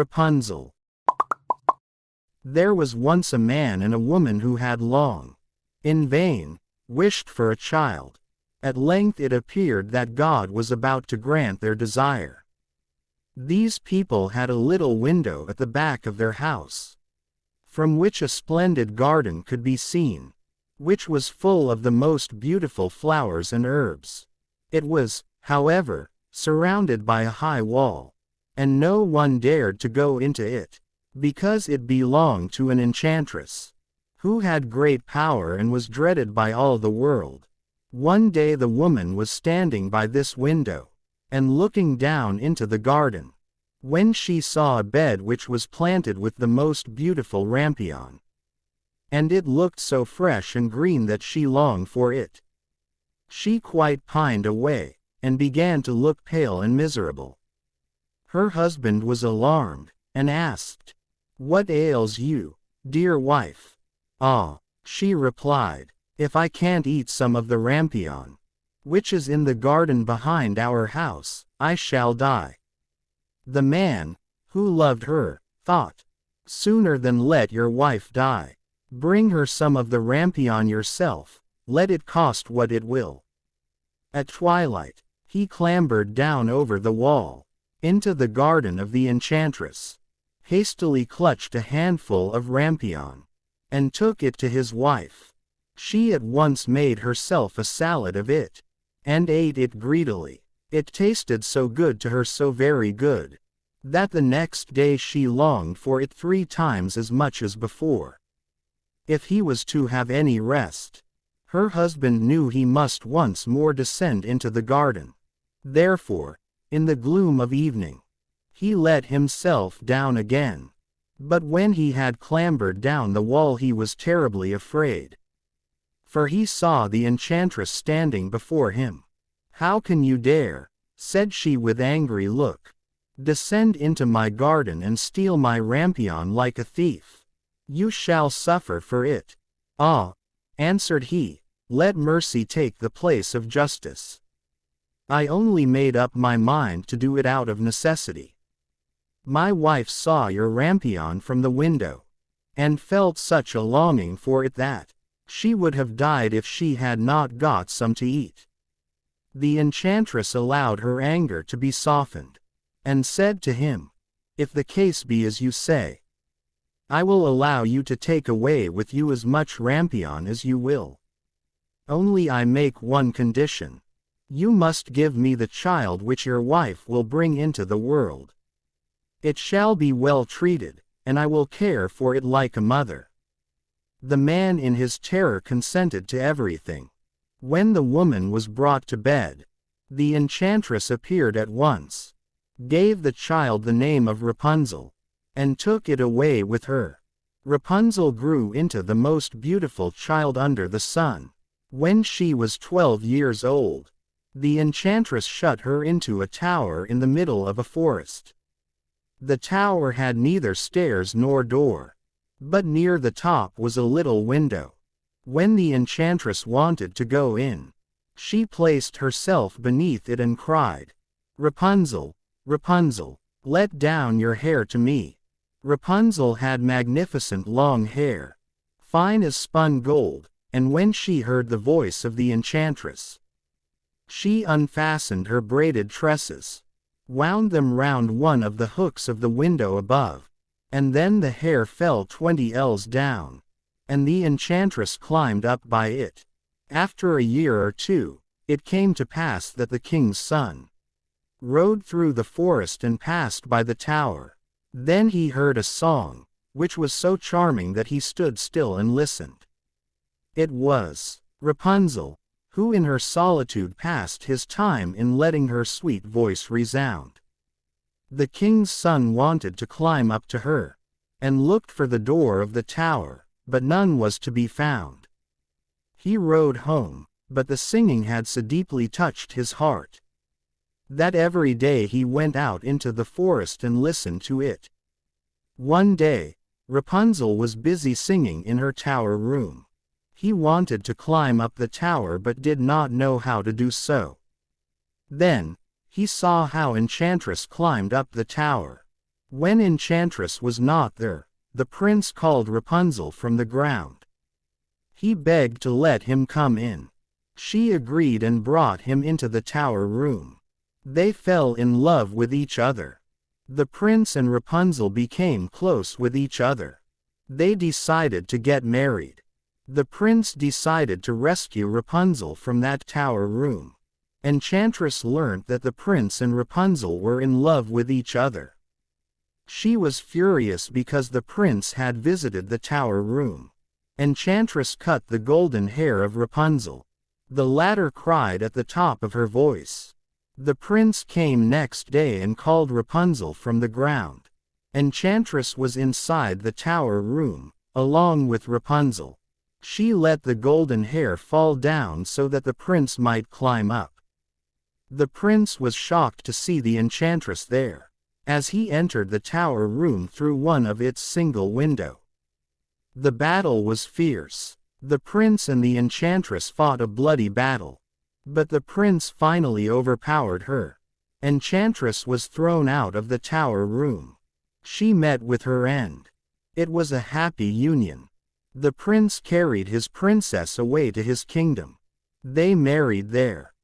Rapunzel. There was once a man and a woman who had long, in vain, wished for a child. At length it appeared that God was about to grant their desire. These people had a little window at the back of their house, from which a splendid garden could be seen, which was full of the most beautiful flowers and herbs. It was, however, surrounded by a high wall, and no one dared to go into it, because it belonged to an enchantress, who had great power and was dreaded by all the world. One day the woman was standing by this window, and looking down into the garden, when she saw a bed which was planted with the most beautiful rampion. And it looked so fresh and green that she longed for it. She quite pined away, and began to look pale and miserable. Her husband was alarmed, and asked, "What ails you, dear wife?" "Ah," she replied, "if I can't eat some of the rampion, which is in the garden behind our house, I shall die." The man, who loved her, thought, "Sooner than let your wife die, bring her some of the rampion yourself, let it cost what it will." At twilight, he clambered down over the wall, into the garden of the enchantress, hastily clutched a handful of rampion, and took it to his wife. She at once made herself a salad of it, and ate it greedily. It tasted so good to her, so very good, that the next day she longed for it 3 times as much as before. If he was to have any rest, her husband knew he must once more descend into the garden. Therefore, in the gloom of evening, he let himself down again. But when he had clambered down the wall he was terribly afraid, for he saw the enchantress standing before him. "How can you dare," said she with angry look, "descend into my garden and steal my rampion like a thief? You shall suffer for it." "Ah," answered he, "let mercy take the place of justice. I only made up my mind to do it out of necessity. My wife saw your rampion from the window, and felt such a longing for it that she would have died if she had not got some to eat." The enchantress allowed her anger to be softened, and said to him, "If the case be as you say, I will allow you to take away with you as much rampion as you will. Only I make one condition. You must give me the child which your wife will bring into the world. It shall be well treated, and I will care for it like a mother." The man in his terror consented to everything. When the woman was brought to bed, the enchantress appeared at once, gave the child the name of Rapunzel, and took it away with her. Rapunzel grew into the most beautiful child under the sun. When she was 12 years old, the enchantress shut her into a tower in the middle of a forest. The tower had neither stairs nor door, but near the top was a little window. When the enchantress wanted to go in, she placed herself beneath it and cried, "Rapunzel, Rapunzel, let down your hair to me." Rapunzel had magnificent long hair, fine as spun gold, and when she heard the voice of the enchantress, she unfastened her braided tresses, wound them round one of the hooks of the window above, and then the hair fell 20 ells down, and the enchantress climbed up by it. After a year or 2, it came to pass that the king's son rode through the forest and passed by the tower. Then he heard a song, which was so charming that he stood still and listened. It was Rapunzel, who in her solitude passed his time in letting her sweet voice resound. The king's son wanted to climb up to her, and looked for the door of the tower, but none was to be found. He rode home, but the singing had so deeply touched his heart, that every day he went out into the forest and listened to it. One day, Rapunzel was busy singing in her tower room. He wanted to climb up the tower but did not know how to do so. Then, he saw how Enchantress climbed up the tower, When Enchantress was not there, the prince called Rapunzel from the ground. He begged to let him come in. She agreed and brought him into the tower room. They fell in love with each other. The prince and Rapunzel became close with each other. They decided to get married. The prince decided to rescue Rapunzel from that tower room. Enchantress learnt that the prince and Rapunzel were in love with each other. She was furious because the prince had visited the tower room. Enchantress cut the golden hair of Rapunzel. The latter cried at the top of her voice. The prince came next day and called Rapunzel from the ground. Enchantress was inside the tower room, along with Rapunzel. She let the golden hair fall down so that the prince might climb up. The prince was shocked to see the enchantress there, as he entered the tower room through one of its single window. The battle was fierce. The prince and the enchantress fought a bloody battle. But the prince finally overpowered her. Enchantress was thrown out of the tower room. She met with her end. It was a happy union. The prince carried his princess away to his kingdom. They married there.